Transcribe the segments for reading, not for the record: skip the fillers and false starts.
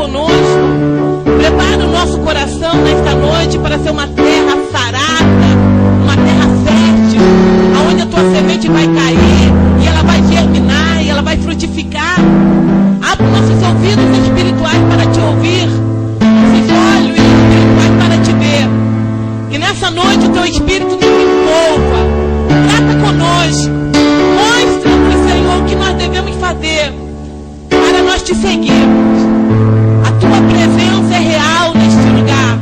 conosco. Prepara o nosso coração nesta noite para ser uma terra sarada, uma terra fértil, aonde a tua semente vai cair e ela vai germinar e ela vai frutificar. Abre nossos ouvidos espirituais para te ouvir, nossos olhos espirituais para te ver. E nessa noite o teu Espírito nos envolva. Trata conosco. Mostra-nos, Senhor, o que nós devemos fazer para nós te seguirmos. A tua presença é real neste lugar.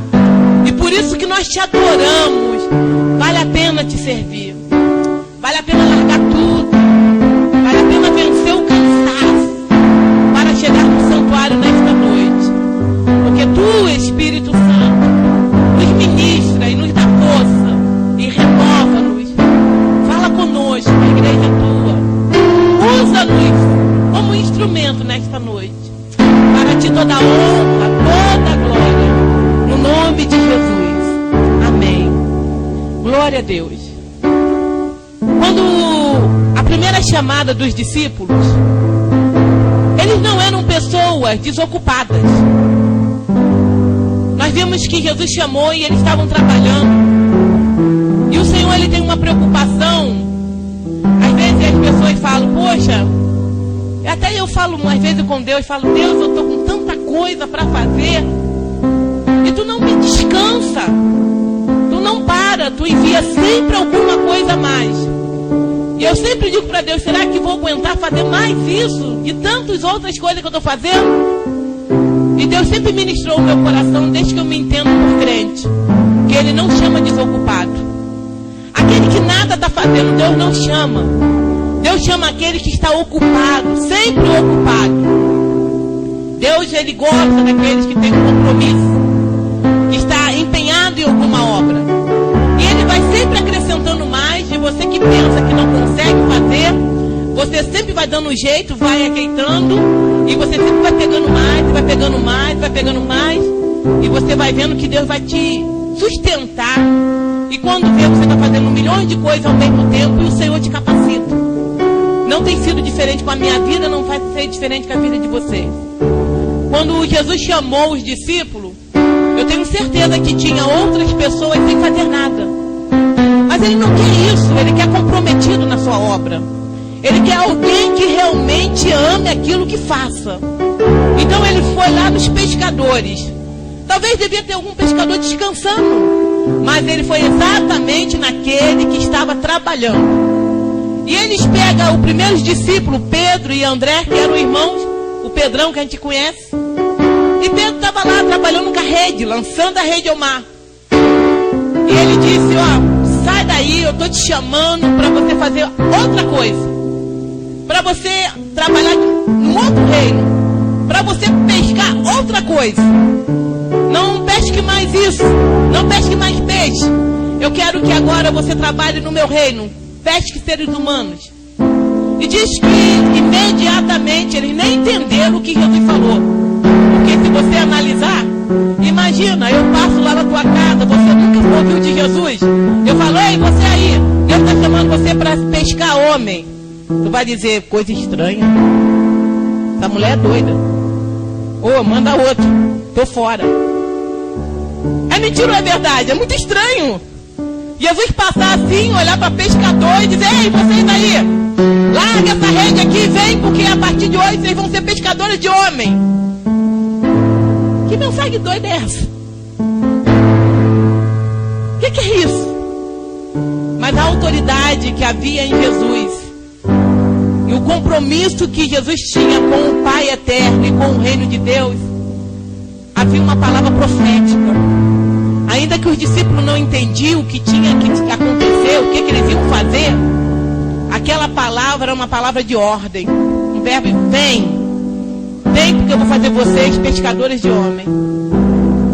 E por isso que nós te adoramos. Vale a pena te servir. Vale a pena largar tudo. Vale a pena vencer o cansaço para chegar no santuário nesta noite. Porque tu, Espírito Santo, nos ministra e nos dá força e renova-nos. Fala conosco, a igreja é tua. Usa-nos como instrumento nesta noite. Para ti toda a honra, toda a glória. No nome de Jesus. Amém. Glória a Deus. Quando a primeira chamada dos discípulos, eles não eram pessoas desocupadas. Nós vimos que Jesus chamou e eles estavam trabalhando. E o Senhor, ele tem uma preocupação. Às vezes as pessoas falam, poxa, até eu falo às vezes com Deus, falo, Deus, eu estou com tanta coisa para fazer. E tu não me descansa. Tu não para, tu envia sempre alguma coisa a mais. E eu sempre digo para Deus, será que vou aguentar fazer mais isso? E tantas outras coisas que eu estou fazendo? E Deus sempre ministrou o meu coração, desde que eu me entendo por crente, que Ele não chama desocupado. Aquele que nada está fazendo, Deus não chama. Deus chama aquele que está ocupado, sempre ocupado. Deus, Ele gosta daqueles que têm um compromisso, que está empenhado em alguma obra. E Ele vai sempre acrescentando mais, e você que pensa que não consegue fazer, você sempre vai dando um jeito, vai ajeitando, e você sempre vai pegando mais, vai pegando mais, vai pegando mais, e você vai vendo que Deus vai te sustentar. E quando vê, você está fazendo milhões de coisas ao mesmo tempo, e o Senhor te capacita. Não tem sido diferente com a minha vida, não vai ser diferente com a vida de vocês. Quando Jesus chamou os discípulos, eu tenho certeza que tinha outras pessoas sem fazer nada. Mas Ele não quer isso, Ele quer comprometido na sua obra. Ele quer alguém que realmente ame aquilo que faça. Então Ele foi lá nos pescadores. Talvez devia ter algum pescador descansando, mas Ele foi exatamente naquele que estava trabalhando. E eles pegam o primeiro discípulo, Pedro e André, que eram irmãos, o Pedrão que a gente conhece. E Pedro estava lá trabalhando com a rede, lançando a rede ao mar. E ele disse, ó, sai daí, eu estou te chamando para você fazer outra coisa. Para você trabalhar em outro reino. Para você pescar outra coisa. Não pesque mais isso. Não pesque mais peixe. Eu quero que agora você trabalhe no meu reino. Pesque seres humanos. E diz que imediatamente eles nem entenderam o que Jesus falou. Porque se você analisar, imagina, eu passo lá na tua casa, você nunca ouviu de Jesus. Eu falo, ei, você aí, Deus está chamando você para pescar homem. Tu vai dizer, coisa estranha. Essa mulher é doida. Ô, manda outro. Tô fora. É mentira ou é verdade? É muito estranho. Jesus passar assim, olhar para pescador e dizer, ei, vocês aí, larga essa rede aqui e vem, porque a partir de hoje vocês vão ser pescadores de homem. Que mensagem doida é essa? O que é isso? Mas a autoridade que havia em Jesus e o compromisso que Jesus tinha com o Pai eterno e com o reino de Deus, havia uma palavra profética. Ainda que os discípulos não entendiam o que tinha que acontecer, o que eles iam fazer, aquela palavra era uma palavra de ordem. Um verbo, vem, porque eu vou fazer vocês pescadores de homem.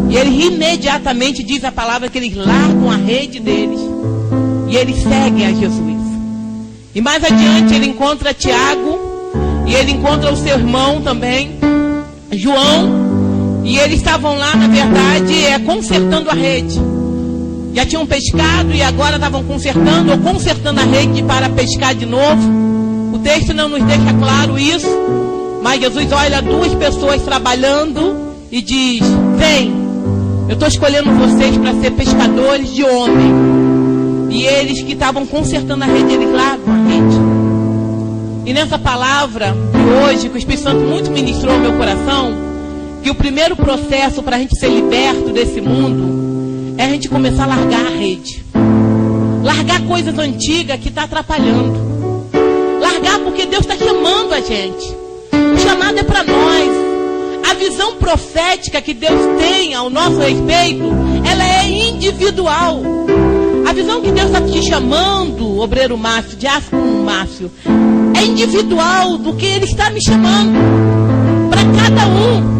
E ele imediatamente diz a palavra que eles largam a rede deles e eles seguem a Jesus. E mais adiante ele encontra Tiago e ele encontra o seu irmão também, João. E eles estavam lá, na verdade, consertando a rede. Já tinham pescado e agora estavam consertando a rede para pescar de novo. O texto não nos deixa claro isso. Mas Jesus olha duas pessoas trabalhando e diz: vem, eu estou escolhendo vocês para ser pescadores de homem. E eles que estavam consertando a rede, eles largam a rede. E nessa palavra de hoje, que o Espírito Santo muito ministrou ao meu coração, que o primeiro processo para a gente ser liberto desse mundo é a gente começar a largar a rede. Largar coisas antigas que está atrapalhando. Largar porque Deus está chamando a gente. O chamado é para nós. A visão profética que Deus tem ao nosso respeito, ela é individual. A visão que Deus está te chamando, obreiro Márcio, diácono Márcio, é individual do que Ele está me chamando. Para cada um.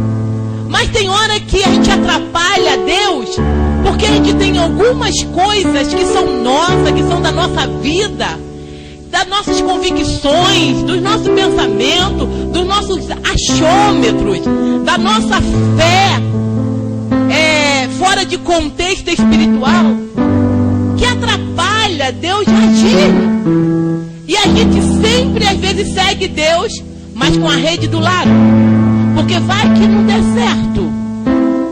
Mas tem hora que a gente atrapalha Deus, porque a gente tem algumas coisas que são nossas, que são da nossa vida, das nossas convicções, dos nossos pensamentos, dos nossos achômetros, da nossa fé, fora de contexto espiritual, que atrapalha Deus de agir. E a gente sempre, às vezes, segue Deus, mas com a rede do lado. Porque vai que não der certo.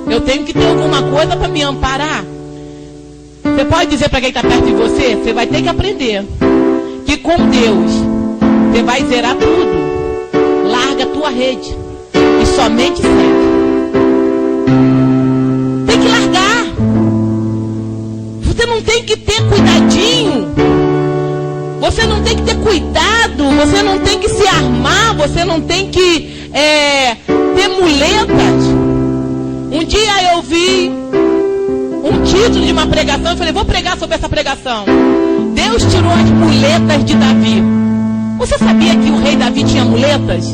Eu tenho que ter alguma coisa para me amparar. Você pode dizer para quem está perto de você, você vai ter que aprender que com Deus você vai zerar tudo. Larga a tua rede e somente segue. Tem que largar. Você não tem que ter cuidadinho. Você não tem que ter cuidado. Você não tem que se armar. Você não tem que ter muletas. Um dia eu vi um título de uma pregação. Eu falei, vou pregar sobre essa pregação. Deus tirou as muletas de Davi. Você sabia que o rei Davi tinha muletas?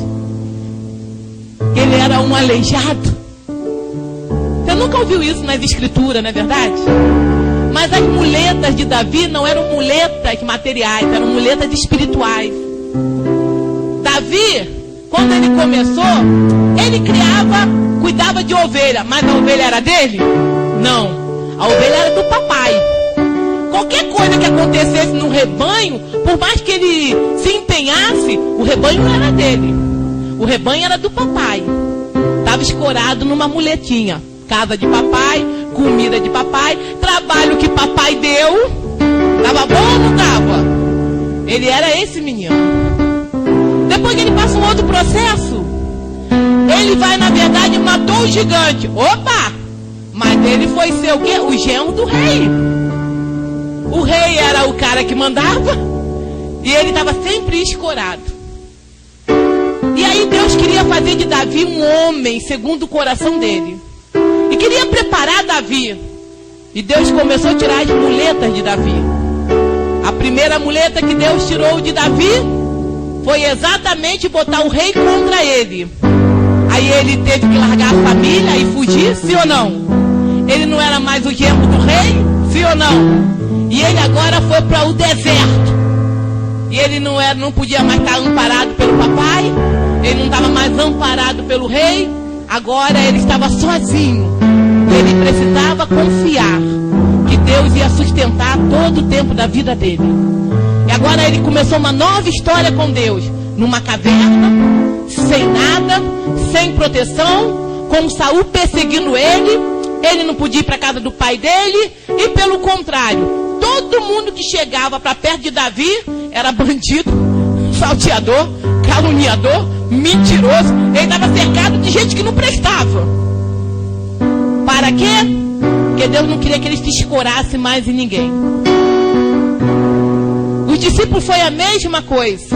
Ele era um aleijado. Você nunca ouviu isso nas escrituras, não é verdade? Mas as muletas de Davi não eram muletas materiais, eram muletas espirituais. Davi, quando ele começou, ele cuidava de ovelha. Mas a ovelha era dele? Não. A ovelha era do papai. Qualquer coisa que acontecesse no rebanho, por mais que ele se empenhasse, o rebanho não era dele. O rebanho era do papai. Estava escorado numa muletinha. Casa de papai, comida de papai, trabalho que papai deu. Estava bom ou não estava? Ele era esse menino. Depois que ele passa um outro processo, ele vai, na verdade, matou o gigante. Opa! Mas ele foi ser o quê? O genro do rei. O rei era o cara que mandava. E ele estava sempre escorado. E aí Deus queria fazer de Davi um homem segundo o coração dele. E queria preparar Davi. E Deus começou a tirar as muletas de Davi. A primeira muleta que Deus tirou de Davi foi exatamente botar o rei contra ele. Aí ele teve que largar a família e fugir, sim ou não? Ele não era mais o genro do rei, sim ou não? E ele agora foi para o deserto. E ele não podia mais estar amparado pelo papai. Ele não estava mais amparado pelo rei. Agora ele estava sozinho. Ele precisava confiar que Deus ia sustentar todo o tempo da vida dele. E agora ele começou uma nova história com Deus. Numa caverna, sem nada, sem proteção, com Saul perseguindo ele. Ele não podia ir para a casa do pai dele. E pelo contrário, todo mundo que chegava para perto de Davi era bandido, salteador, caluniador, mentiroso. Ele estava cercado de gente que não prestava. Para quê? Porque Deus não queria que ele se escorasse mais em ninguém. Os discípulos foi a mesma coisa.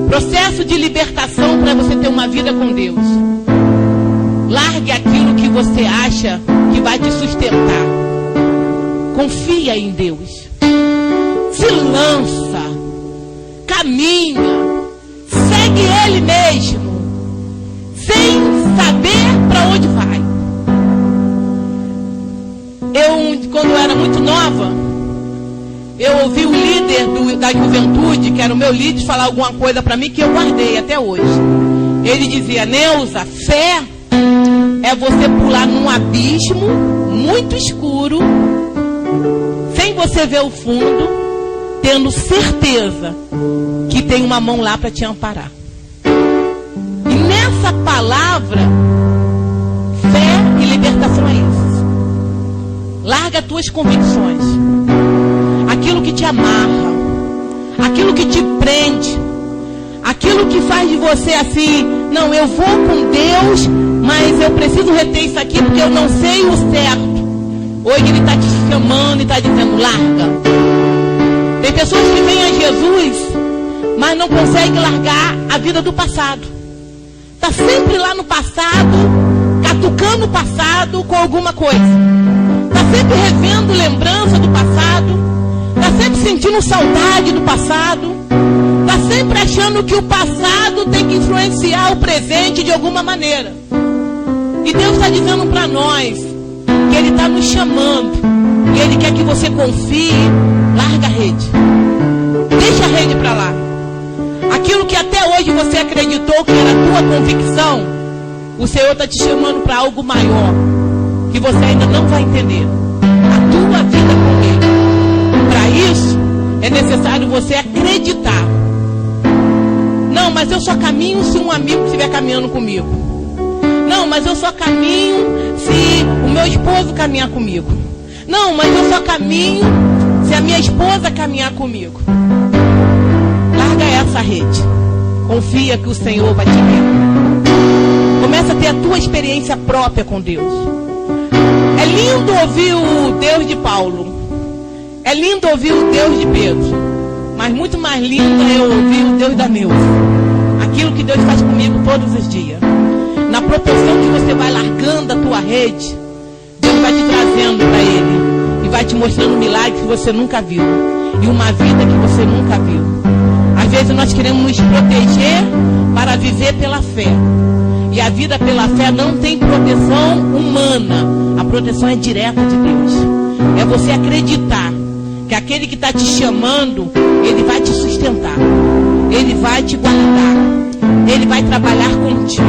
Processo de libertação para você ter uma vida com Deus. Largue aquilo que você acha que vai te sustentar. Confia em Deus. Se lança. Caminha. Segue Ele mesmo. Sem saber para onde vai. Quando eu era muito nova, eu ouvi o líder da juventude, que era o meu líder, falar alguma coisa para mim que eu guardei até hoje. Ele dizia: Neuza, fé é você pular num abismo muito escuro, sem você ver o fundo, tendo certeza que tem uma mão lá para te amparar. E nessa palavra, Larga as tuas convicções. Aquilo que te amarra. Aquilo que te prende. Aquilo que faz de você assim, não, eu vou com Deus, mas eu preciso reter isso aqui porque eu não sei o certo. Hoje Ele está te chamando e está dizendo, larga. Tem pessoas que vêm a Jesus, mas não conseguem largar a vida do passado. Está sempre lá no passado, catucando o passado com alguma coisa. Está sempre revendo lembrança do passado. Está sempre sentindo saudade do passado. Está sempre achando que o passado tem que influenciar o presente de alguma maneira. E Deus está dizendo para nós que Ele está nos chamando. E Ele quer que você confie. Larga a rede. Deixa a rede para lá. Aquilo que até hoje você acreditou que era a tua convicção, o Senhor está te chamando para algo maior, que você ainda não vai entender. A tua vida com Ele. Para isso, é necessário você acreditar. Não, mas eu só caminho se um amigo estiver caminhando comigo. Não, mas eu só caminho se o meu esposo caminhar comigo. Não, mas eu só caminho se a minha esposa caminhar comigo. Larga essa rede. Confia que o Senhor vai te guiar. Começa a ter a tua experiência própria com Deus. É lindo ouvir o Deus de Paulo. É lindo ouvir o Deus de Pedro. Mas muito mais lindo é ouvir o Deus da Neuza. Aquilo que Deus faz comigo todos os dias. Na proporção que você vai largando a tua rede, Deus vai te trazendo para Ele. E vai te mostrando milagres que você nunca viu. E uma vida que você nunca viu. Às vezes nós queremos nos proteger para viver pela fé. E a vida pela fé não tem proteção humana. A proteção é direta de Deus. É você acreditar que aquele que está te chamando, Ele vai te sustentar. Ele vai te guardar. Ele vai trabalhar contigo.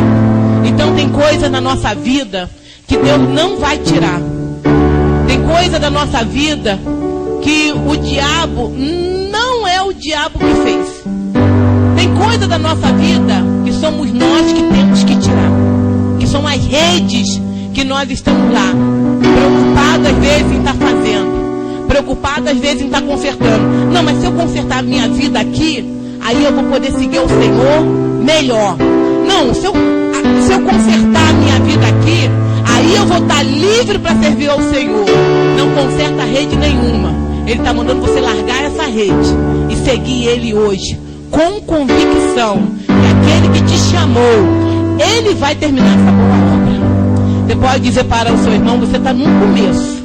Então tem coisa na nossa vida que Deus não vai tirar. Tem coisa da nossa vida que o diabo não é o diabo que fez. Tem coisa da nossa vida que somos nós que temos que tirar. Que são as redes que nós estamos lá, preocupados às vezes em estar fazendo. Preocupado às vezes em estar consertando. Não, mas se eu consertar a minha vida aqui, aí eu vou poder seguir o Senhor melhor. Não, se eu consertar a minha vida aqui, aí eu vou estar livre para servir ao Senhor. Não conserta rede nenhuma. Ele está mandando você largar essa rede e seguir Ele hoje, com convicção que aquele que te chamou, Ele vai terminar essa boa obra. Você pode dizer para o seu irmão, você está no começo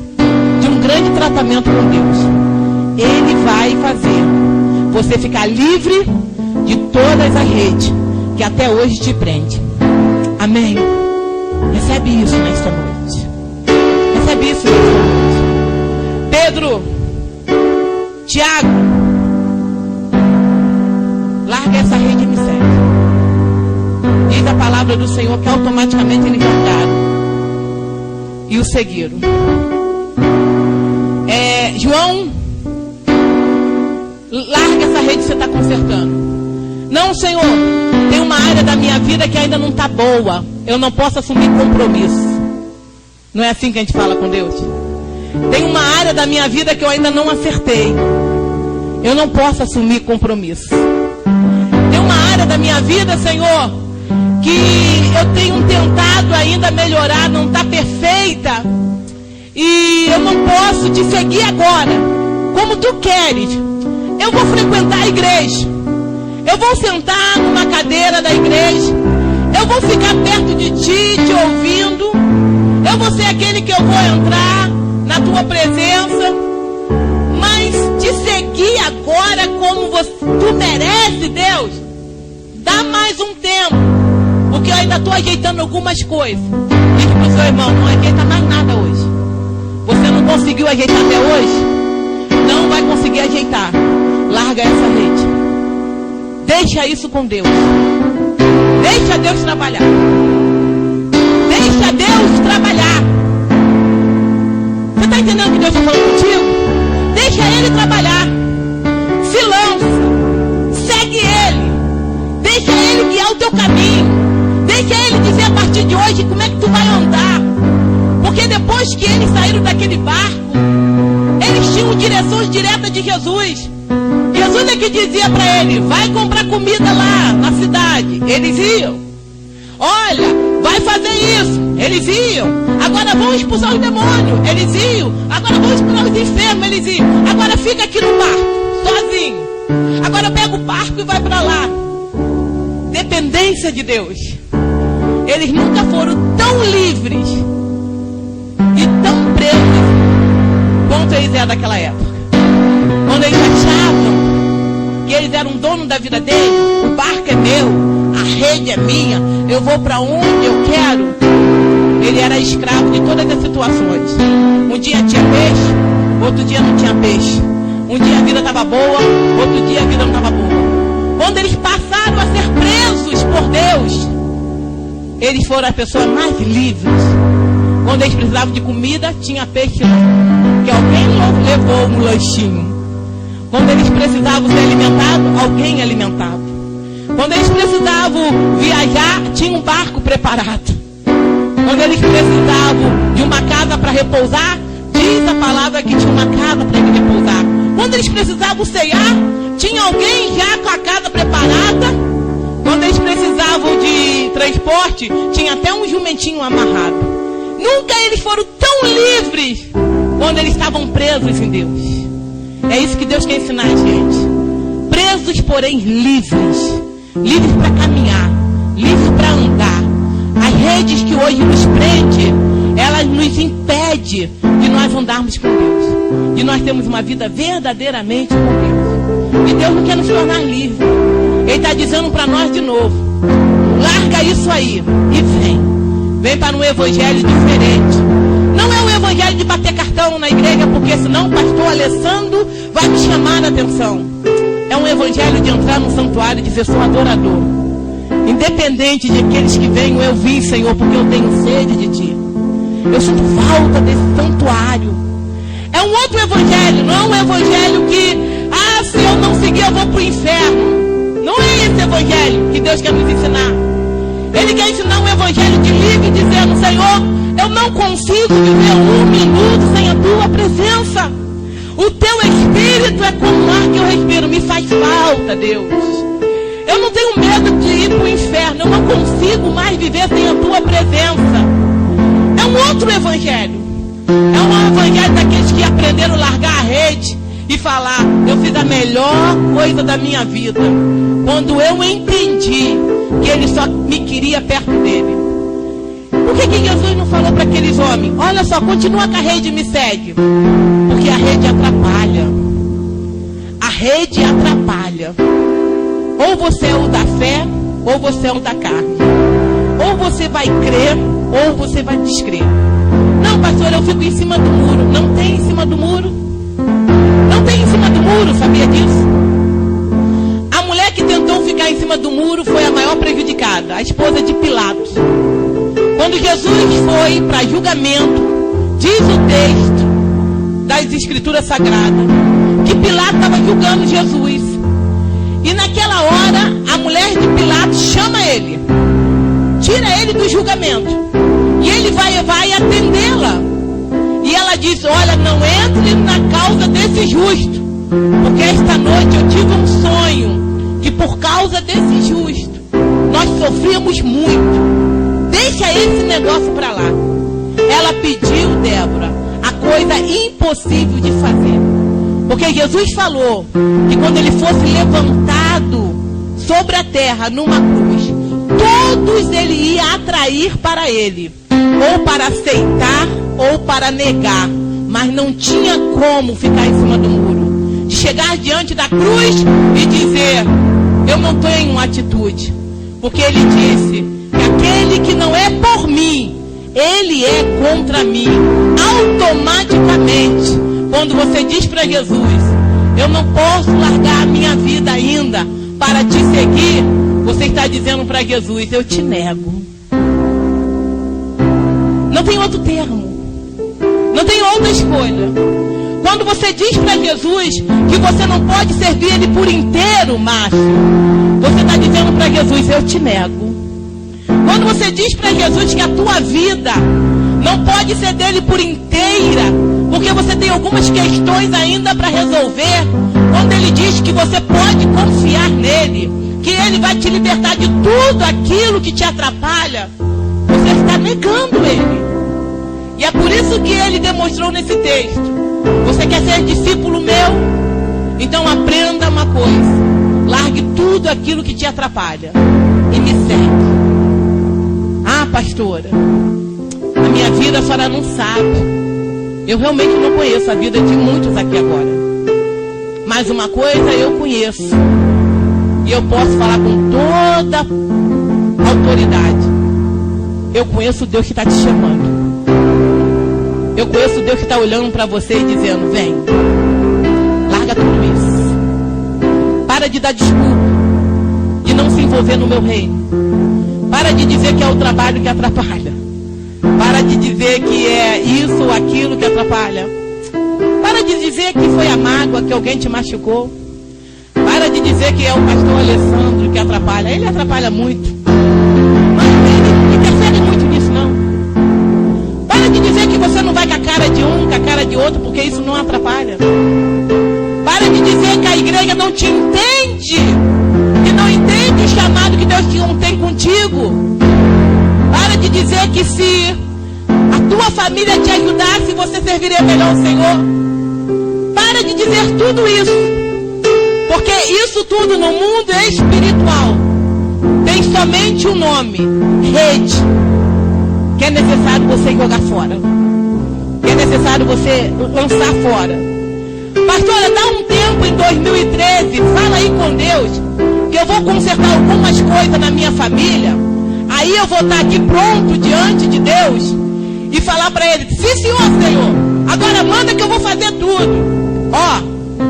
de um grande tratamento com Deus. Ele vai fazer você ficar livre de todas as redes que até hoje te prende. Amém? Recebe isso nesta noite. Recebe isso nesta noite. Pedro, Tiago, larga essa rede e me segue. Diz a palavra do Senhor que automaticamente eles largaram e o seguiram. João, larga essa rede que você está consertando. Não, Senhor, tem uma área da minha vida que ainda não está boa. Eu não posso assumir compromisso. Não é assim que a gente fala com Deus? Tem uma área da minha vida que eu ainda não acertei. Eu não posso assumir compromisso. Tem uma área da minha vida, Senhor, que eu tenho tentado ainda melhorar, não está perfeita. E eu não posso te seguir agora, como tu queres. Eu vou frequentar a igreja. Eu vou sentar numa cadeira da igreja. Eu vou ficar perto de ti, te ouvindo. Eu vou ser aquele que eu vou entrar na tua presença. Mas te seguir agora como tu merece, Deus, dá mais um tempo. Porque eu ainda estou ajeitando algumas coisas. Diz para o seu irmão, não ajeita mais nada hoje. Você não conseguiu ajeitar até hoje? Não vai conseguir ajeitar. Larga essa rede. Deixa isso com Deus. Deixa Deus trabalhar. Deixa Deus trabalhar. Você está entendendo o que Deus está falando contigo? Deixa Ele trabalhar. Se lança. Segue Ele. Deixa Ele guiar o teu caminho. Deixa Ele dizer a partir de hoje como é que tu vai andar. Porque depois que eles saíram daquele barco, tinham direções diretas de Jesus. Jesus é que dizia para ele: vai comprar comida lá na cidade. Eles iam. Olha, vai fazer isso. Eles iam. Agora vão expulsar os demônios. Eles iam. Agora vão expulsar os enfermos. Eles iam. Agora fica aqui no barco, sozinho. Agora pega o barco e vai para lá. Dependência de Deus. Eles nunca foram tão livres e tão presos quanto eles eram daquela época. Quando eles achavam que eles eram dono da vida deles, o barco é meu, a rede é minha, eu vou para onde eu quero. Ele era escravo de todas as situações. Um dia tinha peixe, outro dia não tinha peixe. Um dia a vida estava boa, outro dia a vida não estava boa. Quando eles passaram a ser presos por Deus, eles foram as pessoas mais livres. Quando eles precisavam de comida, tinha peixe lá, que alguém levou um lanchinho. Quando eles precisavam ser alimentados, alguém alimentava. Quando eles precisavam viajar, tinha um barco preparado. Quando eles precisavam de uma casa para repousar, diz a palavra que tinha uma casa para ele repousar. Quando eles precisavam ceiar, tinha alguém já com a casa preparada. Quando eles precisavam de transporte, tinha até um jumentinho amarrado. Nunca eles foram tão livres quando eles estavam presos em Deus. É isso que Deus quer ensinar a gente. Presos, porém livres. Livres para caminhar, livres para andar. As redes que hoje nos prendem, elas nos impedem de nós andarmos com Deus, de nós termos uma vida verdadeiramente com Deus. E Deus não quer nos tornar livres. Ele está dizendo para nós de novo: larga isso aí e vem. Vem para um evangelho diferente. Não é um evangelho de bater cartão na igreja, porque senão o pastor Alessandro vai me chamar a atenção. É um evangelho de entrar no santuário e dizer: sou adorador. Independente de aqueles que venham, eu vim, Senhor, porque eu tenho sede de Ti. Eu sinto falta desse santuário. É um outro evangelho, não é um evangelho que, se eu não seguir, eu vou para o inferno. Não é esse evangelho que Deus quer nos ensinar. Ele quer ensinar um evangelho de livre, dizendo: Senhor, eu não consigo viver um minuto sem a Tua presença. O Teu Espírito é como o ar que eu respiro. Me faz falta, Deus. Eu não tenho medo de ir para o inferno. Eu não consigo mais viver sem a Tua presença. É um outro evangelho. É um evangelho daqueles que aprenderam a largar a rede e falar: eu fiz a melhor coisa da minha vida quando eu entendi que Ele só me queria perto dele. Por que Jesus não falou para aqueles homens: olha só, continua com a rede e me segue? Porque a rede atrapalha. A rede atrapalha. Ou você é o da fé, ou você é o da carne. Ou você vai crer, ou você vai descrer. Não, pastor, eu fico em cima do muro. Não tem em cima do muro. Não tem em cima do muro, sabia disso? A mulher que tentou ficar em cima do muro foi a maior prejudicada, a esposa de Pilatos. Quando Jesus foi para julgamento, diz o texto das Escrituras Sagradas que Pilatos estava julgando Jesus. E naquela hora, a mulher de Pilatos chama ele, tira ele do julgamento, e ele vai atendê-la. E ela diz: olha, não entre na causa desse justo, porque esta noite eu tive um sonho que por causa desse justo nós sofríamos muito. Deixa esse negócio para lá. Ela pediu, Débora, a coisa impossível de fazer. Porque Jesus falou que quando ele fosse levantado sobre a terra numa cruz, todos ele ia atrair para ele, ou para aceitar ou para negar. Mas não tinha como ficar em cima do muro, de chegar diante da cruz e dizer: eu não tenho uma atitude. Porque ele disse que aquele que não é por mim, ele é contra mim. Automaticamente, quando você diz para Jesus: eu não posso largar a minha vida ainda para te seguir, você está dizendo para Jesus: eu te nego. Não tem outro termo. Não tem outra escolha. Quando você diz para Jesus que você não pode servir Ele por inteiro, Márcio, você está dizendo para Jesus: eu te nego. Quando você diz para Jesus que a tua vida não pode ser dele por inteira, Porque você tem algumas questões ainda para resolver. Quando ele diz que você pode confiar nele, que ele vai te libertar de tudo aquilo que te atrapalha, você está negando ele. E é por isso que ele demonstrou nesse texto. Você quer ser discípulo meu? Então aprenda uma coisa. Largue tudo aquilo que te atrapalha e me segue. Ah, pastora, a minha vida a senhora não sabe. Eu realmente não conheço a vida de muitos aqui agora. Mas uma coisa eu conheço. E eu posso falar com toda autoridade. Eu conheço o Deus que está te chamando. Eu conheço o Deus que está olhando para você e dizendo: vem, larga tudo isso. Para de dar desculpa, de não se envolver no meu reino. Para de dizer que é o trabalho que atrapalha. Para de dizer que é isso ou aquilo que atrapalha. Para de dizer que foi a mágoa que alguém te machucou. Para de dizer que é o pastor Alessandro que atrapalha. Ele atrapalha muito. Mas ele não interfere muito nisso, não. Para de dizer que você não vai com a cara de um, com a cara de outro, porque isso não atrapalha. Para de dizer que a igreja não te entende. Que não entende o chamado que Deus tem contigo. Para de dizer que se a tua família te ajudasse, você serviria melhor ao Senhor. Para de dizer tudo isso. Porque isso tudo no mundo espiritual tem somente um nome: rede. Que é necessário você jogar fora. Que é necessário você lançar fora. Pastora, dá um tempo em 2013, fala aí com Deus, que eu vou consertar algumas coisas na minha família. Aí eu vou estar aqui pronto diante de Deus e falar para ele: sim, senhor, Senhor, agora manda que eu vou fazer tudo. Ó,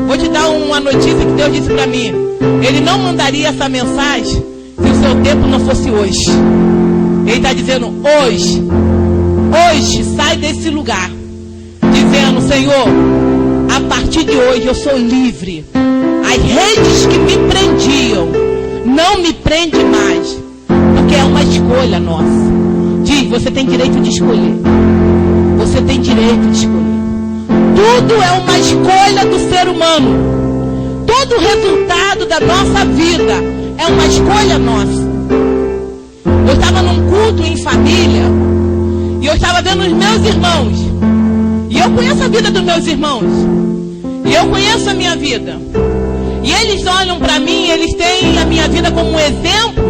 vou te dar uma notícia que Deus disse para mim. Ele não mandaria essa mensagem se o seu tempo não fosse hoje. Ele está dizendo: hoje sai desse lugar dizendo: Senhor, a partir de hoje eu sou livre. As redes que me prendiam não me prendem mais. Porque é uma escolha nossa. Diz: você tem direito de escolher. Você tem direito de escolher. Tudo é uma escolha do ser humano. Todo o resultado da nossa vida é uma escolha nossa. Eu estava num culto em família e eu estava vendo os meus irmãos. E eu conheço a vida dos meus irmãos. E eu conheço a minha vida. E eles olham para mim, eles têm a minha vida como um exemplo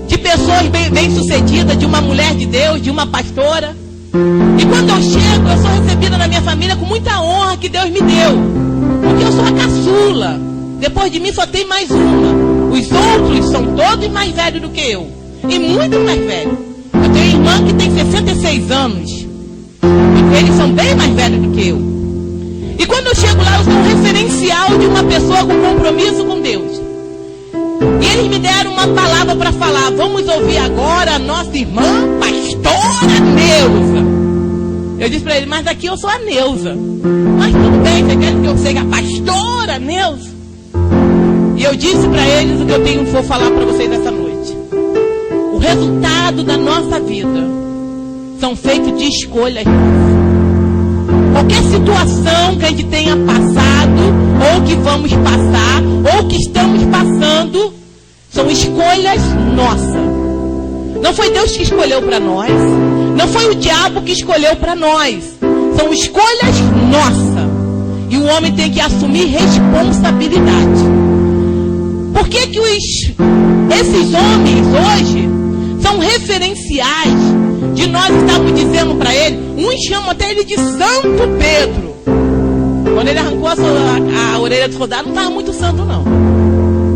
de pessoas bem-sucedidas, de uma mulher de Deus, de uma pastora. E quando eu chego, eu sou recebida na minha família com muita honra que Deus me deu. Porque eu sou a caçula. Depois de mim só tem mais uma. Os outros são todos mais velhos do que eu. E muito mais velhos. Eu tenho irmã que tem 66 anos. E eles são bem mais velhos do que eu. E quando eu chego lá, eu sou um referencial de uma pessoa com compromisso com Deus. E eles me deram uma palavra para falar. Vamos ouvir agora a nossa irmã, pastora Neuza. Eu disse para ele: mas aqui eu sou a Neuza. Mas tudo bem, você quer que eu seja a pastora Neuza? E eu disse para eles o que eu vou falar para vocês essa noite. O resultado da nossa vida são feitos de escolhas nossas. Qualquer situação que a gente tenha passado, ou que vamos passar, ou que estamos passando, são escolhas nossas. Não foi Deus que escolheu para nós. Não foi o diabo que escolheu para nós. São escolhas nossas. E o homem tem que assumir responsabilidade. Por que que esses homens hoje são referenciais de nós estamos dizendo para ele? Uns chamam até ele de Santo Pedro. Quando ele arrancou a orelha do soldado, não estava muito santo, não.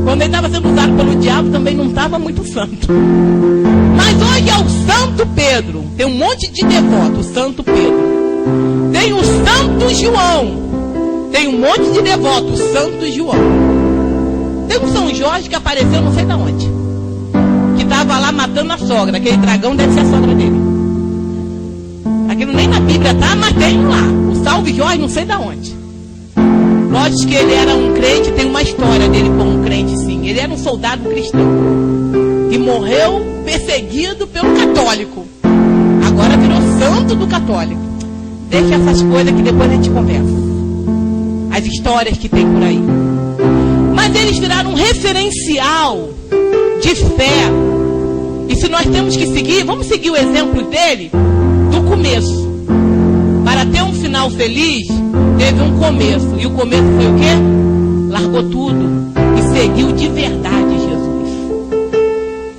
Quando ele estava sendo usado pelo diabo, também não estava muito santo. Mas hoje é o Santo Pedro. Tem um monte de devoto, o Santo Pedro. Tem o Santo João. Tem um monte de devoto, o Santo João. Tem um São Jorge que apareceu não sei de onde. Que estava lá matando a sogra. Aquele dragão deve ser a sogra dele. Aquilo nem na Bíblia tá, mas tem um lá. O Salve Jorge não sei de onde. Lógico que ele era um crente, tem uma história dele como um crente, sim. Ele era um soldado cristão. Que morreu perseguido pelo católico. Agora virou santo do católico. deixa essas coisas que depois a gente conversa. As histórias que tem por aí. Mas eles viraram um referencial de fé. E se nós temos que seguir, vamos seguir o exemplo dele do começo. Para ter um final feliz, teve um começo. E o começo foi o quê? Largou tudo e seguiu de verdade Jesus.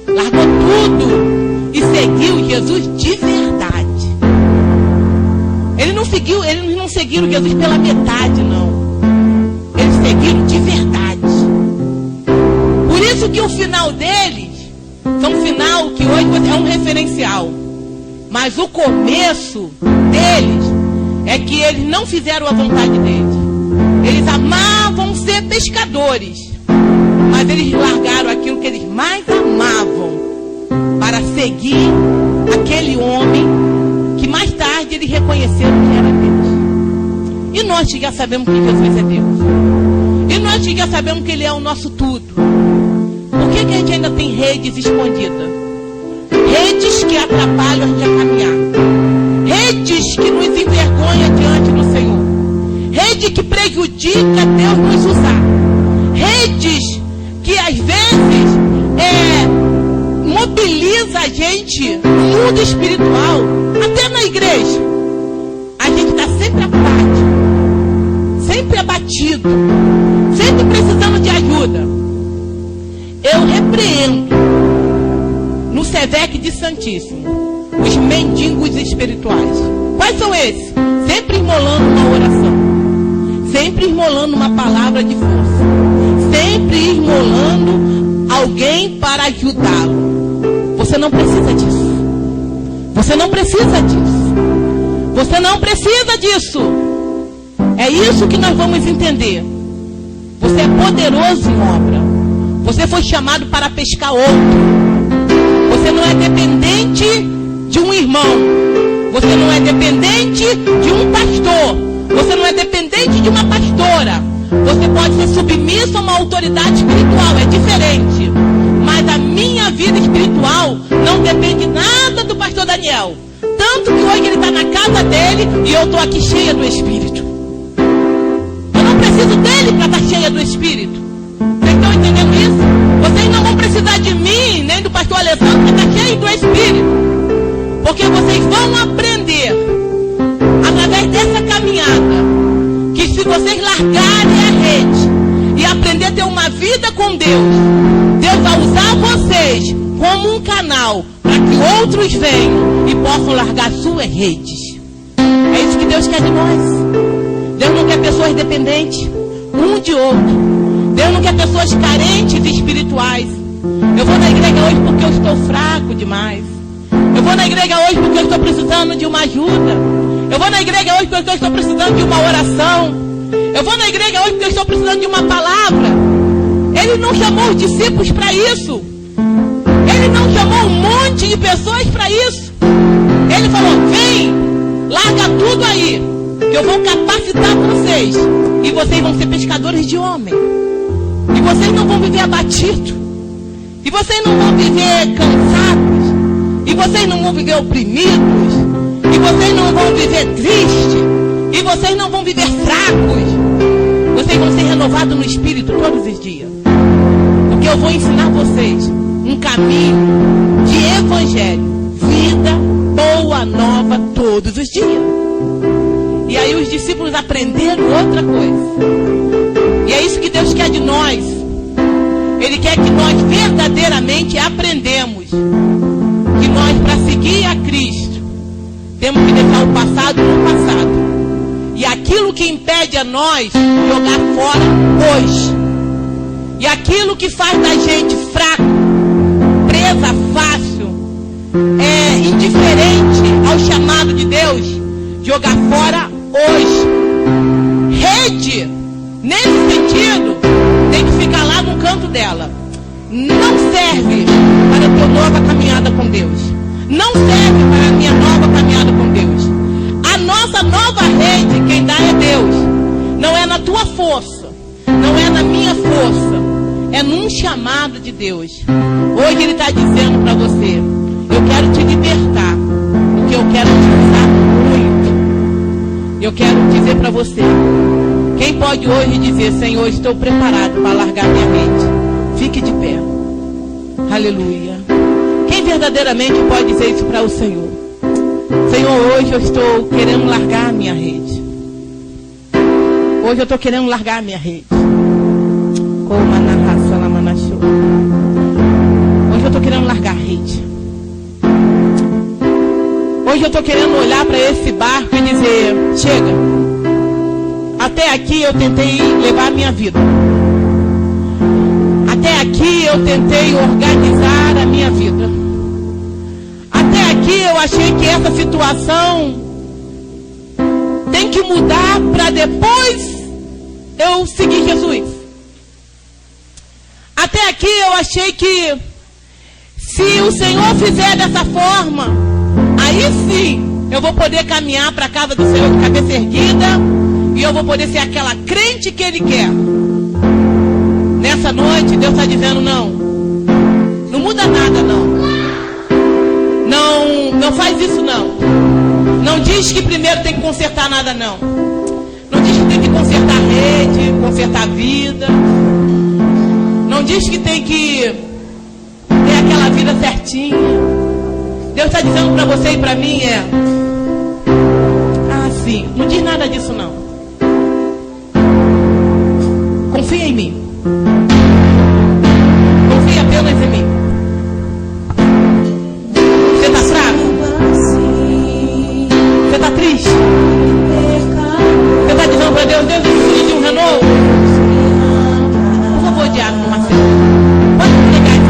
Largou tudo e seguiu Jesus de verdade. Eles não seguiram Jesus pela metade, não. Eles seguiram de verdade. Por isso que o final deles é um final que hoje é um referencial. Mas o começo deles é que eles não fizeram a vontade deles. Eles amavam ser pescadores, mas eles largaram aquilo que eles mais amavam para seguir aquele homem que mais tarde eles reconheceram que era Deus. E nós que já sabemos que Jesus é Deus. E nós que já sabemos que Ele é o nosso tudo. Por que a gente ainda tem redes escondidas? Redes que atrapalham a gente a caminhar. Redes que nos envergonham diante do Senhor. Rede que prejudica Deus nos usar. Redes que às vezes mobiliza a gente no mundo espiritual, até na igreja. A gente está sempre apático, sempre abatido, sempre precisando de ajuda. Eu repreendo no SEVEC de Santíssimo os mendigos espirituais. Quais são esses? Sempre esmolando uma oração, sempre esmolando uma palavra de força, sempre esmolando alguém para ajudá-lo. Você não precisa disso. Você não precisa disso. Você não precisa disso. É isso que nós vamos entender. Você é poderoso em obra. Você foi chamado para pescar outro. Você não é dependente de um irmão. Você não é dependente de um pastor. Você não é dependente de uma pastora. Você pode ser submisso a uma autoridade espiritual. É diferente. Mas a minha vida espiritual não depende nada do pastor Daniel. Tanto que hoje ele está na casa dele e eu estou aqui cheia do Espírito. Eu não preciso dele para estar cheia do Espírito. Vocês estão entendendo isso? Vocês não vão precisar de mim, nem do pastor Alessandro, para estar cheio do Espírito. Porque vocês vão aprender, através dessa caminhada, que se vocês largarem a rede e aprender a ter uma vida com Deus, Deus vai usar vocês como um canal para que outros venham e possam largar suas redes. É isso que Deus quer de nós. Deus não quer pessoas dependentes um de outro. Deus não quer pessoas carentes espirituais. Eu vou na igreja hoje porque eu estou fraco demais. Eu vou na igreja hoje porque eu estou precisando de uma ajuda. Eu vou na igreja hoje porque eu estou precisando de uma oração. Eu vou na igreja hoje porque eu estou precisando de uma palavra. Ele não chamou os discípulos para isso. Ele não chamou um monte de pessoas para isso. Ele falou: vem, larga tudo aí, que eu vou capacitar vocês. E vocês vão ser pescadores de homem. E vocês não vão viver abatidos. E vocês não vão viver cansados. E vocês não vão viver oprimidos. E vocês não vão viver tristes. E vocês não vão viver fracos. Vocês vão ser renovados no Espírito todos os dias. Porque eu vou ensinar vocês um caminho de evangelho, vida boa, nova, todos os dias. E aí os discípulos aprenderam outra coisa. E é isso que Deus quer de nós. Ele quer que nós verdadeiramente aprendemos que nós, para seguir a Cristo, temos que deixar o passado no passado. E aquilo que impede a nós jogar fora hoje. E aquilo que faz da gente fraco, presa fácil, indiferente ao chamado de Deus, jogar fora hoje. Rede, nesse sentido, tem que ficar lá no canto dela. Não serve para a tua nova caminhada com Deus. Não serve para a minha nova caminhada com Deus. A nossa nova rede, quem dá é Deus. Não é na tua força, não é na minha força, é num chamado de Deus. Hoje Ele está dizendo para você: eu quero te libertar, porque eu quero te usar muito. Eu quero dizer para você, quem pode hoje dizer: Senhor, estou preparado para largar minha rede? Fique de pé. Aleluia. Quem verdadeiramente pode dizer isso para o Senhor? Senhor, hoje eu estou querendo largar a minha rede. Hoje eu estou querendo largar a minha rede. Hoje eu estou querendo largar a rede. Hoje eu estou querendo olhar para esse barco e dizer: chega. Até aqui eu tentei levar a minha vida. Até aqui eu tentei organizar a minha vida. Até aqui eu achei que essa situação tem que mudar para depois eu seguir Jesus. Até aqui eu achei que se o Senhor fizer dessa forma, aí sim eu vou poder caminhar para a casa do Senhor de cabeça erguida e eu vou poder ser aquela crente que Ele quer. Nessa noite Deus está dizendo: não, não muda nada, não faz isso não. Não diz que primeiro tem que consertar nada não. Não diz que tem que consertar a rede, consertar a vida. Não diz que tem que ter aquela vida certinha. Deus está dizendo para você e para mim sim, não diz nada disso não. Confia em mim. Confia apenas em mim. Você está fraco? Você está triste? Você está dizendo para Deus: Deus, eu preciso de um renovo? Por favor, diácono Marcelo, pode pegar as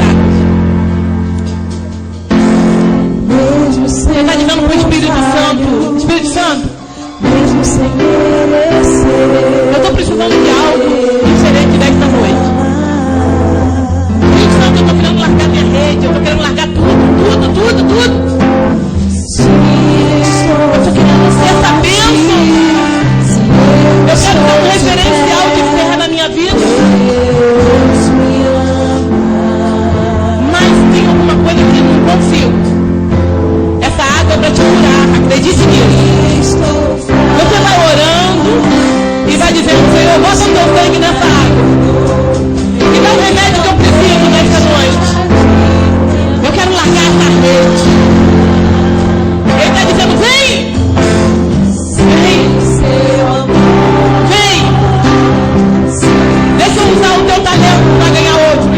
águas. Você está dizendo para o Espírito Santo: Espírito Santo, eu estou precisando de algo diferente desta noite. Espírito Santo, eu estou querendo largar minha rede, eu estou querendo largar tudo. Eu estou querendo ser essa bênção. Eu quero ter um referencial de fé na minha vida. Mas tem alguma coisa que eu não consigo. Essa água é para te curar, acredite nisso. Você vai orando e vai dizendo: Senhor, bota o teu sangue nessa água e dá o remédio que eu preciso nessa noite. Eu quero largar essa rede. Ele está dizendo: vem! Deixa eu usar o teu talento para ganhar outro.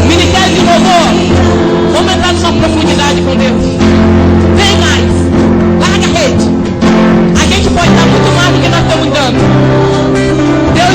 Ministério de louvor. Vamos entrar numa profundidade com Deus. Vem mais. Larga a rede. A gente pode dar muito mais do que nós estamos dando. Deus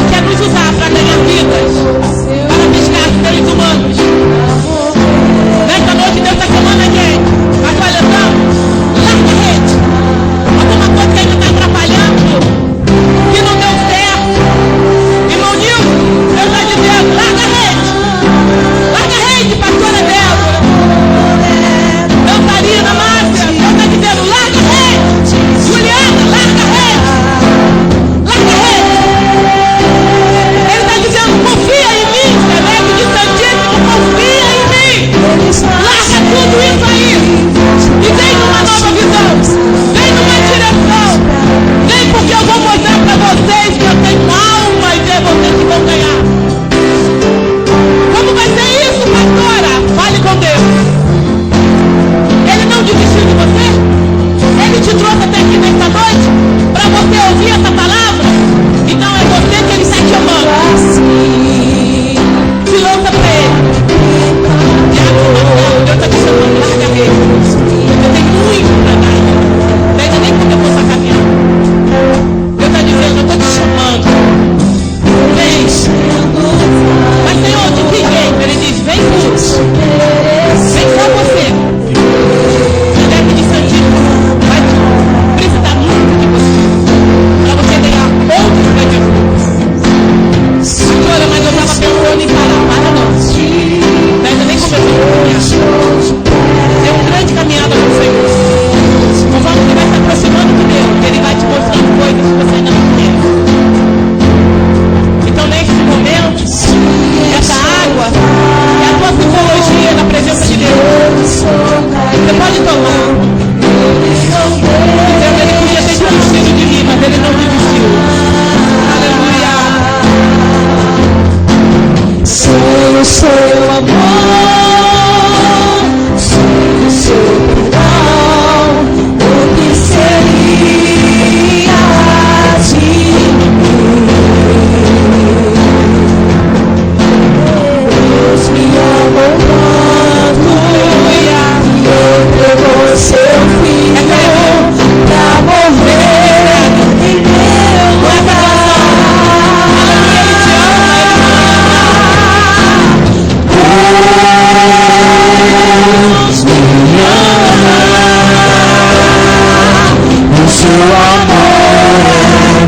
amor é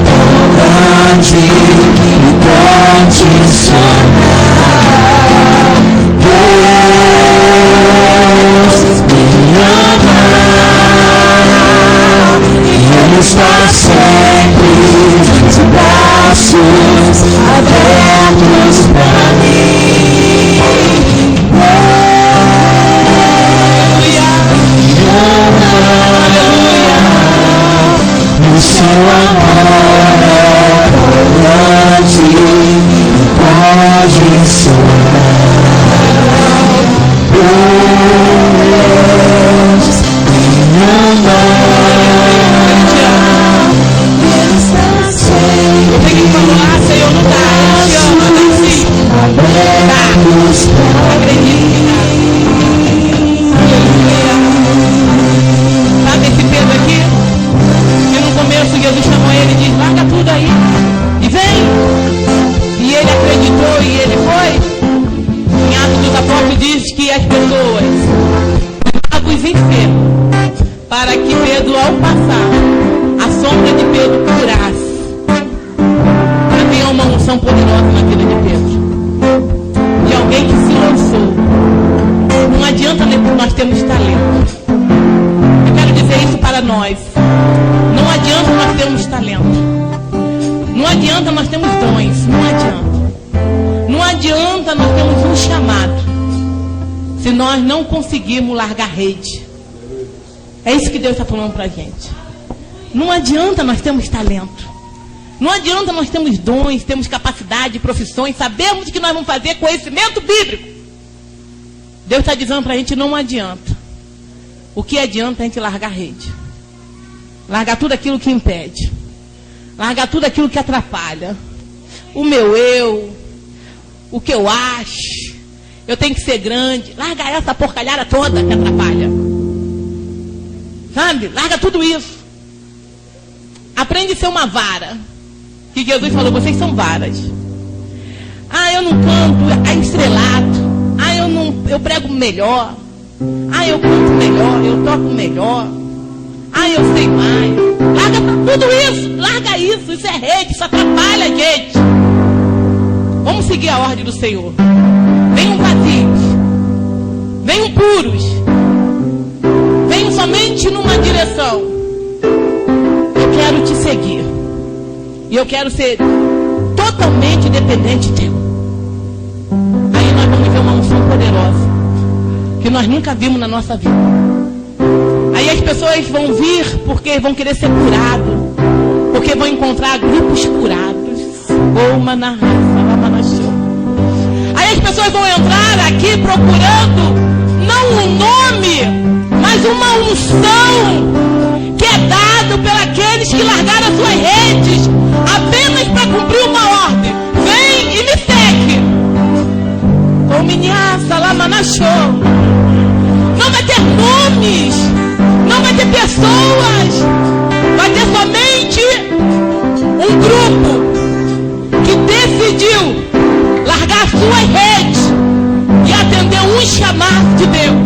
tão grande e incondicional. Deus me ama e Ele está sempre de braços abertos para mim. O seu amor é tão grande e incondicional. Deus me ama. Eu tenho que falar, Senhor, não dá. Eu te amo, não sim. Dá. Acredito que dá. Sabe esse Pedro aqui? Que no começo Jesus chamou ele e disse, larga tudo aí e vem. E ele acreditou e ele foi. Em Atos dos Apóstolos diz que as pessoas os venceram para que Pedro, ao passar, a sombra de Pedro curasse. Havia uma unção poderosa na vida de Pedro, de alguém que se lançou. Não adianta nós termos talento. Eu quero dizer isso para nós. Não adianta nós termos talento. Não adianta nós termos dons. Não adianta. Não adianta nós termos um chamado se nós não conseguirmos largar a rede. É isso que Deus está falando para a gente. Não adianta nós termos talento. Não adianta nós termos dons, temos capacidade, profissões, sabemos o que nós vamos fazer, conhecimento bíblico. Deus está dizendo para a gente, não adianta. O que adianta é a gente largar a rede. Largar tudo aquilo que impede. Largar tudo aquilo que atrapalha. O meu eu. O que eu acho. Eu tenho que ser grande. Larga essa porcalhada toda que atrapalha. Sabe? Larga tudo isso. Aprende a ser uma vara. Que Jesus falou, vocês são varas. Ah, eu não canto estrelado. Ah, eu prego melhor. Ah, eu canto melhor, eu toco melhor. Ah, eu sei mais. Larga tudo isso. Larga isso. Isso é rede, isso atrapalha a gente. Vamos seguir a ordem do Senhor. Venham vazios. Venham puros. Venham somente numa direção. Eu quero te seguir. E eu quero ser totalmente dependente de Deus. Aí nós vamos ver uma unção poderosa que nós nunca vimos na nossa vida. Aí as pessoas vão vir porque vão querer ser curados, porque vão encontrar grupos curados. Aí as pessoas vão entrar aqui procurando não um nome, mas uma unção que é dado pelos que largaram as suas redes apenas para cumprir uma ordem. Vem e me segue. Não vai ter nomes, não vai ter pessoas, vai ter somente um grupo que decidiu largar suas redes e atender um chamado de Deus.